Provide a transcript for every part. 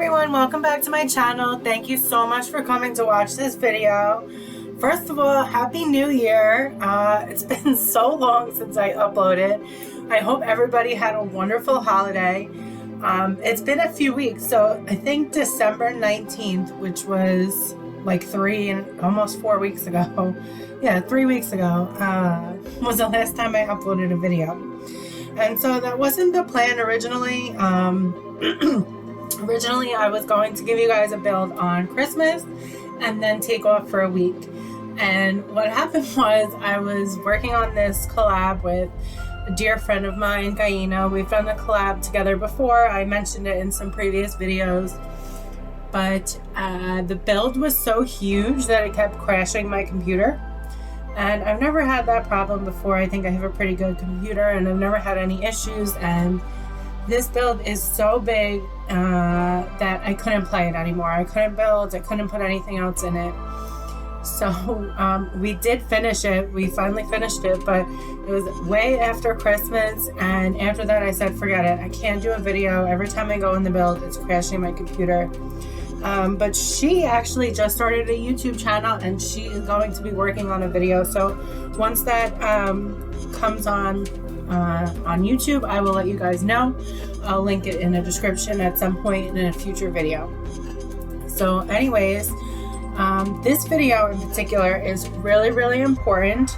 everyone, welcome back to my channel. Thank you so much for coming to watch this video. First of all, Happy New Year. It's been so long since I uploaded. I hope everybody had a wonderful holiday. It's been a few weeks, so I think December 19th, which was like almost 4 weeks ago. Yeah, 3 weeks ago, was the last time I uploaded a video. And so that wasn't the plan originally. Originally, I was going to give you guys a build on Christmas and then take off for a week. And what happened was I was working on this collab with a dear friend of mine, Gaina. We've done a collab together before. I mentioned it in some previous videos. But the build was so huge that it kept crashing my computer. And I've never had that problem before. I think I have a pretty good computer and I've never had any issues. And this build is so big that I couldn't play it anymore. I couldn't build, I couldn't put anything else in it. So we did finish it. We finally finished it, but it was way after Christmas. And after that, I said, forget it. I can't do a video. Every time I go in the build, it's crashing my computer. But she actually just started a YouTube channel and she is going to be working on a video. So once that comes on YouTube, I will let you guys know. I'll link it in the description at some point in a future video. So anyways, this video in particular is really important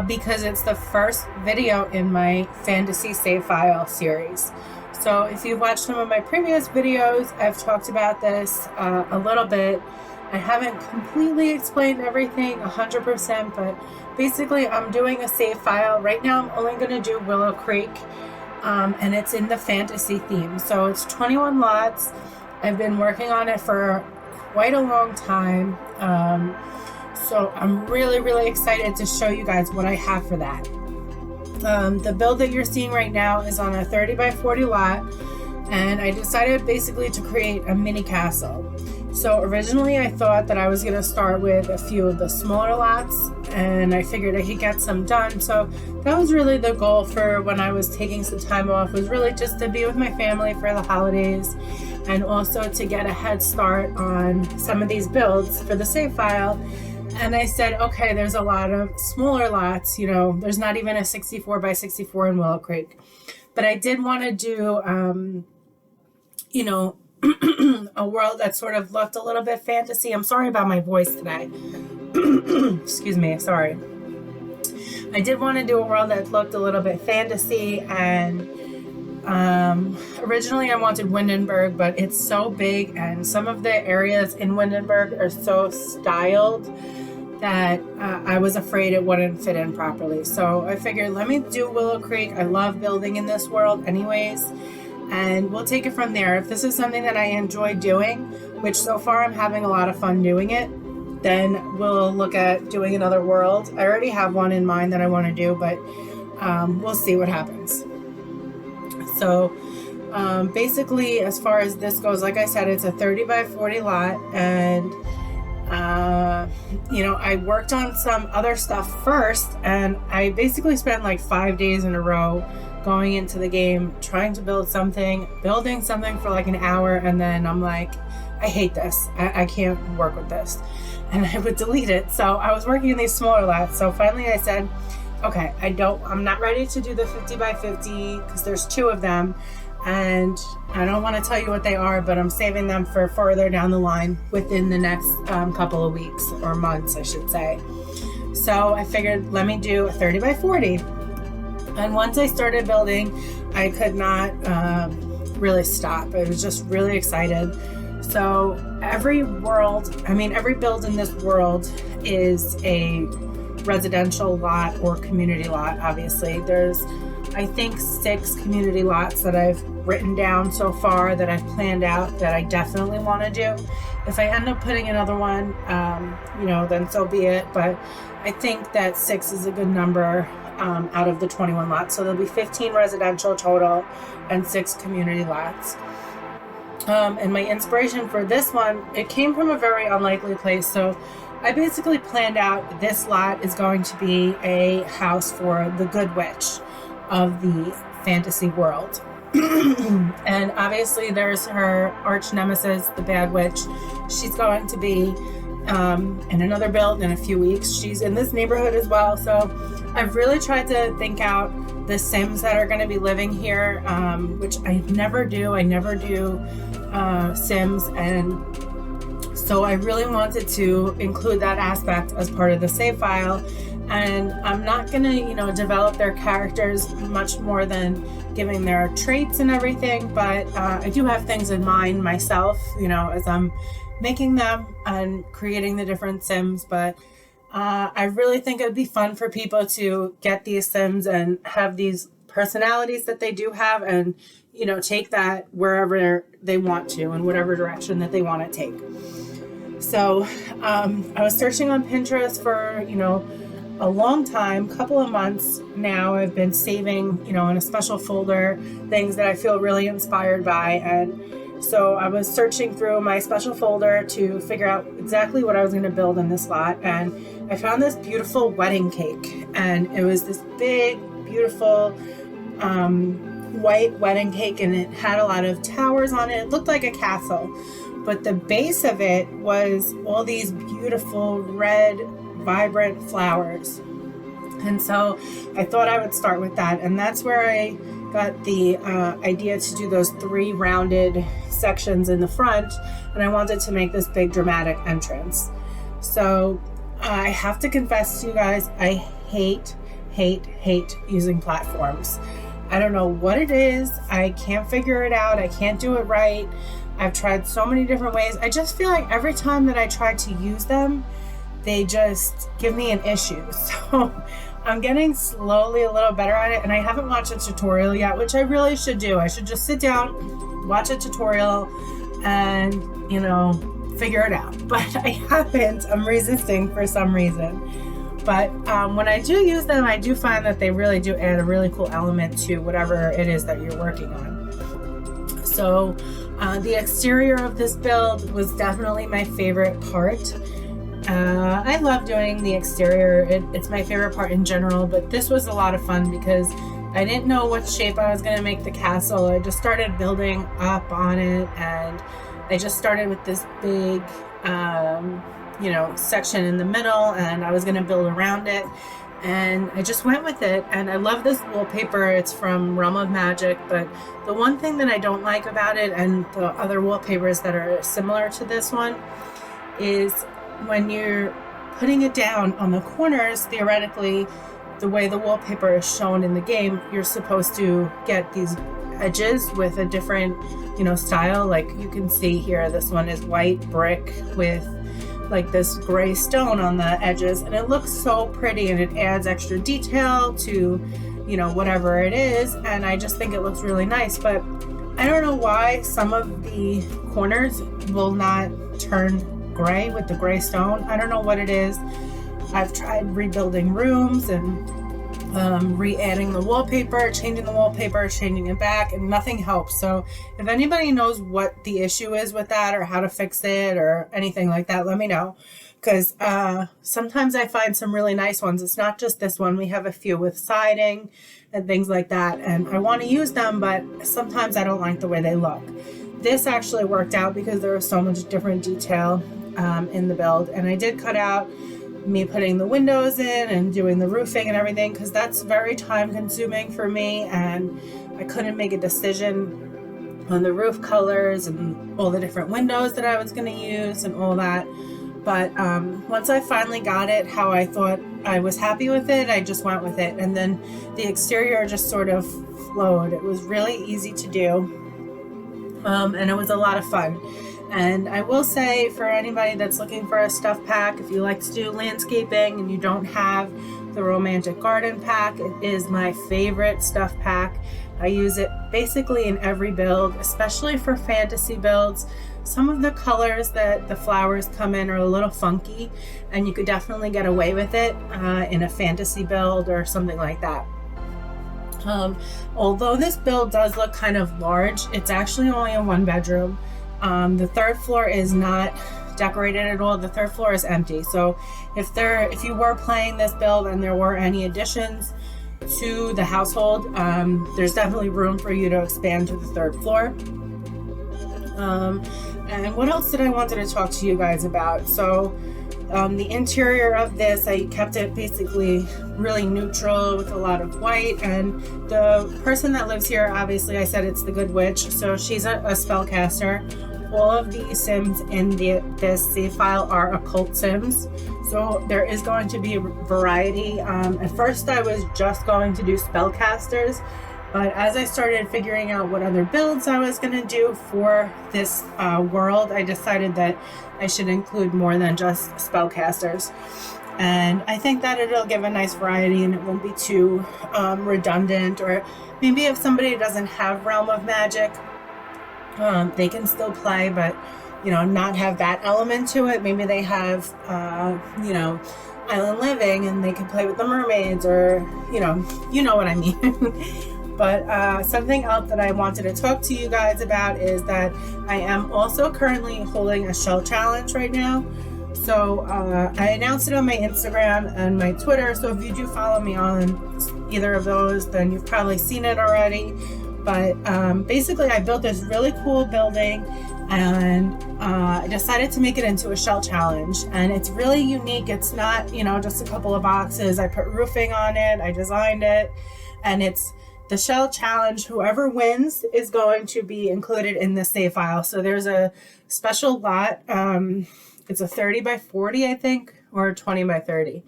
because it's the first video in my fantasy save file series. So if you've watched some of my previous videos, I've talked about this a little bit. I haven't completely explained everything 100%, but basically I'm doing a save file. Right now I'm only going to do Willow Creek, and it's in the fantasy theme. So it's 21 lots. I've been working on it for quite a long time. So I'm really excited to show you guys what I have for that. The build that you're seeing right now is on a 30 by 40 lot, and I decided basically to create a mini castle. So originally I thought that I was going to start with a few of the smaller lots, and I figured I could get some done. So that was really the goal for when I was taking some time off, was really just to be with my family for the holidays, and also to get a head start on some of these builds for the save file. And I said, okay, there's a lot of smaller lots, you know, there's not even a 64 by 64 in Willow Creek. But I did want to do, you know, a world that sort of looked a little bit fantasy. I'm sorry about my voice today. Excuse me, sorry. I did want to do a world that looked a little bit fantasy, and originally I wanted Windenburg, but it's so big and some of the areas in Windenburg are so styled that I was afraid it wouldn't fit in properly. So I figured, let me do Willow Creek. I love building in this world anyways, and we'll take it from there. If this is something that I enjoy doing, which so far I'm having a lot of fun doing it, then we'll look at doing another world. I already have one in mind that I want to do, but we'll see what happens. So basically, as far as this goes, like I said, it's a 30 by 40 lot, and you know, I worked on some other stuff first, and I basically spent like 5 days in a row going into the game trying to building something for like an hour, and then I'm like, I hate this. I can't work with this, and I would delete it. So I was working in these smaller lots. So finally I said, okay, I'm not ready to do the 50 by 50 because there's 2 of them, and I don't want to tell you what they are, but I'm saving them for further down the line within the next couple of weeks or months, I should say. So I figured, let me do a 30 by 40. And once I started building, I could not really stop. I was just really excited. So every build in this world is a residential lot or community lot. Obviously there's, I think, 6 community lots that I've written down so far that I've planned out that I definitely want to do. If I end up putting another one, you know, then so be it, but I think that 6 is a good number out of the 21 lots. So there'll be 15 residential total and 6 community lots. And my inspiration for this one, it came from a very unlikely place. So I basically planned out this lot is going to be a house for the Good Witch of the fantasy world. And obviously there's her arch nemesis, the Bad Witch. She's going to be in another build in a few weeks. She's in this neighborhood as well. So I've really tried to think out the Sims that are going to be living here, which I never do. I never do Sims, and so I really wanted to include that aspect as part of the save file. And I'm not going to, develop their characters much more than giving their traits and everything, but I do have things in mind myself, as I'm making them and creating the different Sims. But I really think it would be fun for people to get these Sims and have these personalities that they do have, and take that wherever they want to and whatever direction that they want to take. So I was searching on Pinterest for a long time, couple of months now. I've been saving in a special folder things that I feel really inspired by, and so I was searching through my special folder to figure out exactly what I was going to build in this lot, and I found this beautiful wedding cake, and it was this big, beautiful white wedding cake, and it had a lot of towers on it. It looked like a castle, but the base of it was all these beautiful red, vibrant flowers. And so I thought I would start with that, and that's where I got the idea to do those 3 rounded sections in the front, and I wanted to make this big dramatic entrance. So I have to confess to you guys, I hate using platforms. I don't know what it is. I can't figure it out. I can't do it right. I've tried so many different ways. I just feel like every time that I try to use them, they just give me an issue. So I'm getting slowly a little better at it, and I haven't watched a tutorial yet, which I really should do. I should just sit down, watch a tutorial, and, figure it out. But I haven't. I'm resisting for some reason. But when I do use them, I do find that they really do add a really cool element to whatever it is that you're working on. So the exterior of this build was definitely my favorite part. I love doing the exterior. It's my favorite part in general, but this was a lot of fun because I didn't know what shape I was going to make the castle. I just started building up on it, and I just started with this big section in the middle, and I was going to build around it, and I just went with it. And I love this wallpaper. It's from Realm of Magic, but the one thing that I don't like about it, and the other wallpapers that are similar to this one, is when you're putting it down on the corners, theoretically, the way the wallpaper is shown in the game, you're supposed to get these edges with a different, style. Like you can see here, this one is white brick with like this gray stone on the edges, and it looks so pretty, and it adds extra detail to, whatever it is. And I just think it looks really nice, but I don't know why some of the corners will not turn gray with the gray stone. I don't know what it is. I've tried rebuilding rooms and re-adding the wallpaper, changing the wallpaper, changing it back, and nothing helps. So if anybody knows what the issue is with that, or how to fix it, or anything like that, let me know, because sometimes I find some really nice ones. It's not just this one. We have a few with siding and things like that, and I want to use them, but sometimes I don't like the way they look. This actually worked out because there was so much different detail in the build, and I did cut out me putting the windows in and doing the roofing and everything, because that's very time consuming for me, and I couldn't make a decision on the roof colors and all the different windows that I was going to use and all that. But once I finally got it how I thought I was happy with it, I just went with it, and then the exterior just sort of flowed. It was really easy to do, and it was a lot of fun. And I will say, for anybody that's looking for a stuff pack, if you like to do landscaping and you don't have the romantic garden pack, it is my favorite stuff pack. I use it basically in every build, especially for fantasy builds. Some of the colors that the flowers come in are a little funky, and you could definitely get away with it in a fantasy build or something like that. Although this build does look kind of large, it's actually only a 1-bedroom. The third floor is not decorated at all. The third floor is empty. So if you were playing this build and there were any additions, to the household. There's definitely room for you to expand to the 3rd floor. And what else did I wanted to talk to you guys about? So the interior of this, I kept it basically really neutral with a lot of white, and the person that lives here, obviously I said it's the Good Witch, so she's a spellcaster. All of the Sims in this save file are occult Sims, so there is going to be a variety. At first I was just going to do spellcasters, but as I started figuring out what other builds I was going to do for this world, I decided that I should include more than just spellcasters. And I think that it'll give a nice variety and it won't be too redundant, or maybe if somebody doesn't have Realm of Magic, they can still play, but not have that element to it. Maybe they have Island Living and they can play with the mermaids, or you know what I mean. But something else that I wanted to talk to you guys about is that I am also currently holding a shell challenge right now. So I announced it on my Instagram and my Twitter, so if you do follow me on either of those, then you've probably seen it already. But basically I built this really cool building, and I decided to make it into a shell challenge, and it's really unique. It's not just a couple of boxes. I put roofing on it, I designed it, and it's the shell challenge. Whoever wins is going to be included in the save file. So there's a special lot. It's a 30 by 40, I think, or 20 by 30.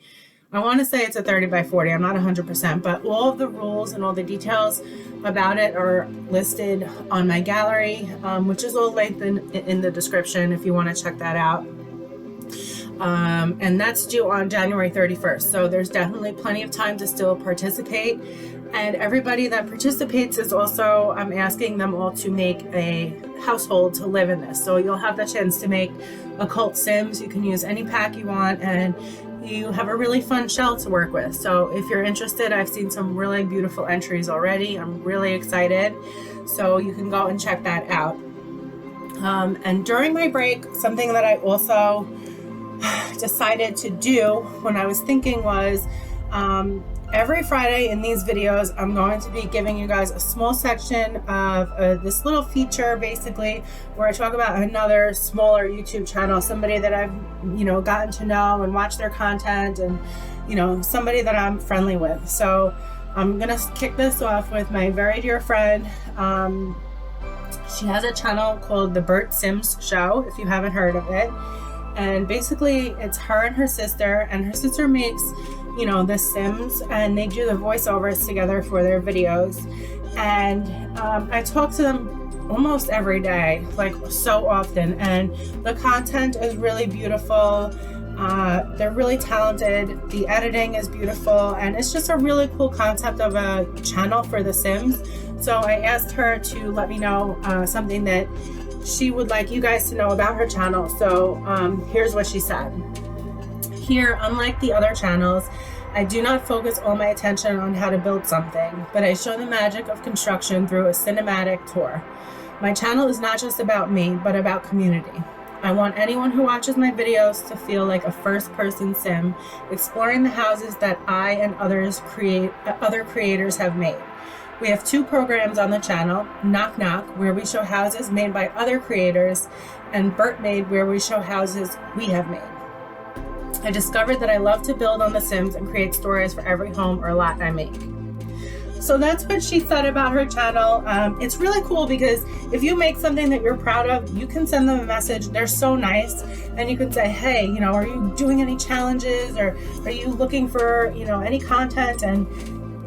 I want to say it's a 30 by 40. I'm not 100%, but all of the rules and all the details about it are listed on my gallery, which is all linked in the description if you want to check that out. And that's due on January 31st. So there's definitely plenty of time to still participate. And everybody that participates is also, I'm asking them all to make a household to live in this. So you'll have the chance to make occult Sims. You can use any pack you want, and you have a really fun shell to work with. So if you're interested, I've seen some really beautiful entries already. I'm really excited. So you can go and check that out. And during my break, something that I also decided to do when I was thinking was, every Friday in these videos, I'm going to be giving you guys a small section of this little feature, basically, where I talk about another smaller YouTube channel, somebody that I've, gotten to know and watch their content, and, somebody that I'm friendly with. So I'm going to kick this off with my very dear friend. She has a channel called The Bert Sims Show, if you haven't heard of it. And basically it's her and her sister makes the Sims, and they do the voiceovers together for their videos. And I talk to them almost every day, like so often, and the content is really beautiful. They're really talented, the editing is beautiful, and it's just a really cool concept of a channel for The Sims. So I asked her to let me know something that she would like you guys to know about her channel. So here's what she said. Here, unlike the other channels, I do not focus all my attention on how to build something, but I show the magic of construction through a cinematic tour. My channel is not just about me, but about community. I want anyone who watches my videos to feel like a first-person sim, exploring the houses that I and other creators have made. We have 2 programs on the channel, Knock Knock, where we show houses made by other creators, and Bert Made, where we show houses we have made. I discovered that I love to build on The Sims and create stories for every home or lot I make. So that's what she said about her channel. It's really cool because if you make something that you're proud of, you can send them a message. They're so nice. And you can say, hey, are you doing any challenges, or are you looking for, any content? And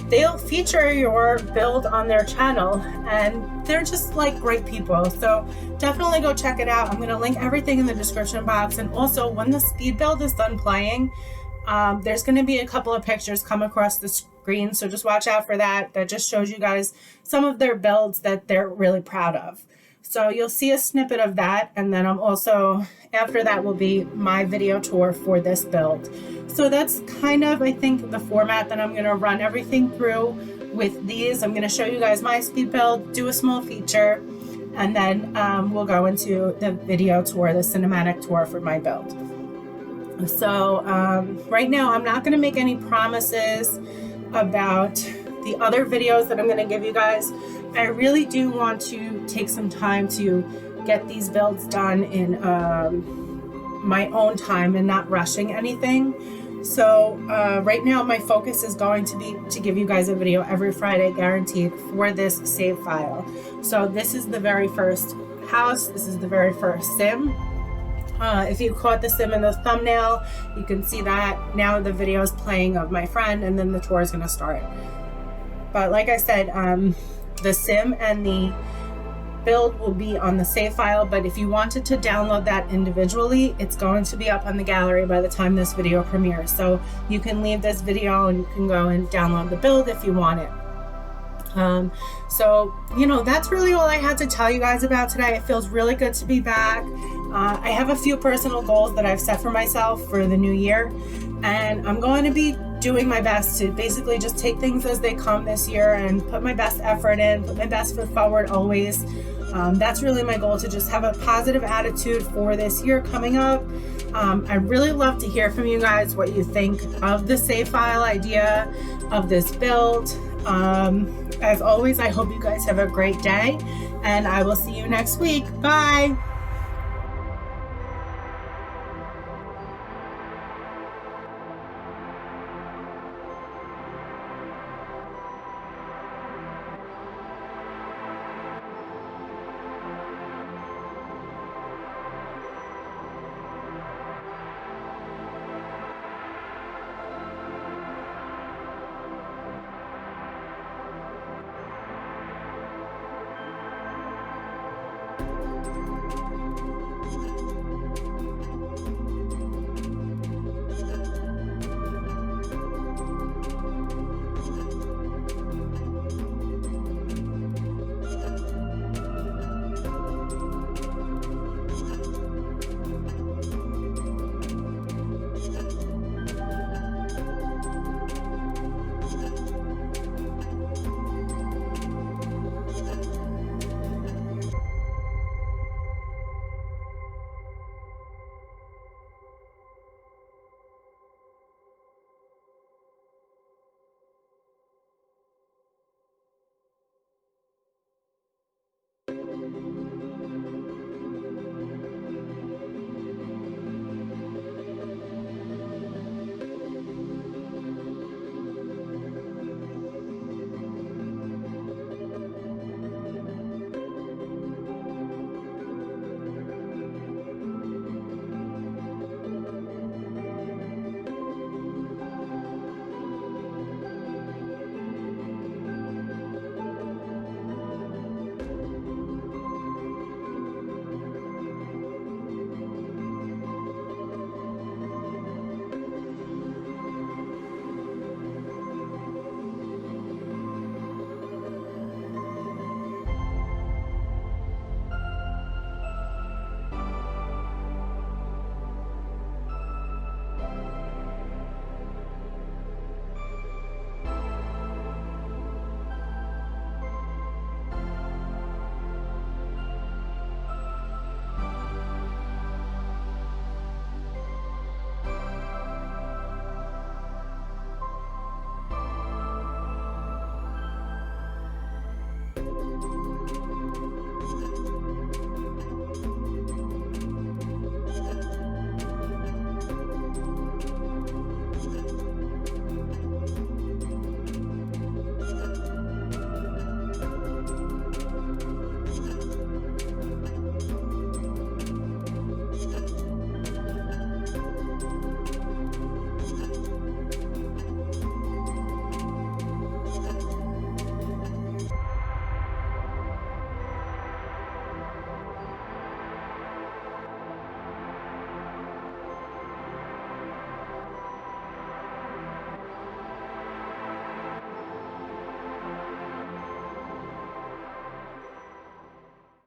they'll feature your build on their channel, and they're just like great people. So definitely go check it out. I'm going to link everything in the description box. And also, when the speed build is done playing, there's going to be a couple of pictures come across the screen. So just watch out for that. That just shows you guys some of their builds that they're really proud of. So you'll see a snippet of that. And then I'm also, after that will be my video tour for this build. So that's kind of, I think, the format that I'm going to run everything through with these. I'm going to show you guys my speed build, do a small feature, and then we'll go into the video tour, the cinematic tour for my build. So right now I'm not going to make any promises about the other videos that I'm going to give you guys. I really do want to take some time to get these builds done in my own time and not rushing anything. So right now my focus is going to be to give you guys a video every Friday guaranteed for this save file. So this is the very first house. This is the very first sim. If you caught the sim in the thumbnail, you can see that now the video is playing of my friend, and then the tour is going to start. But like I said, the sim and the build will be on the save file, but if you wanted to download that individually, it's going to be up on the gallery by the time this video premieres. So you can leave this video and you can go and download the build if you want it. So, you know, that's really all I had to tell you guys about today. It feels really good to be back. I have a few personal goals that I've set for myself for the new year, and I'm going to be doing my best to basically just take things as they come this year and put my best effort in, put my best foot forward always. That's really my goal, to just have a positive attitude for this year coming up. I'd really love to hear from you guys what you think of the save file idea, of this build. As always, I hope you guys have a great day, and I will see you next week. Bye.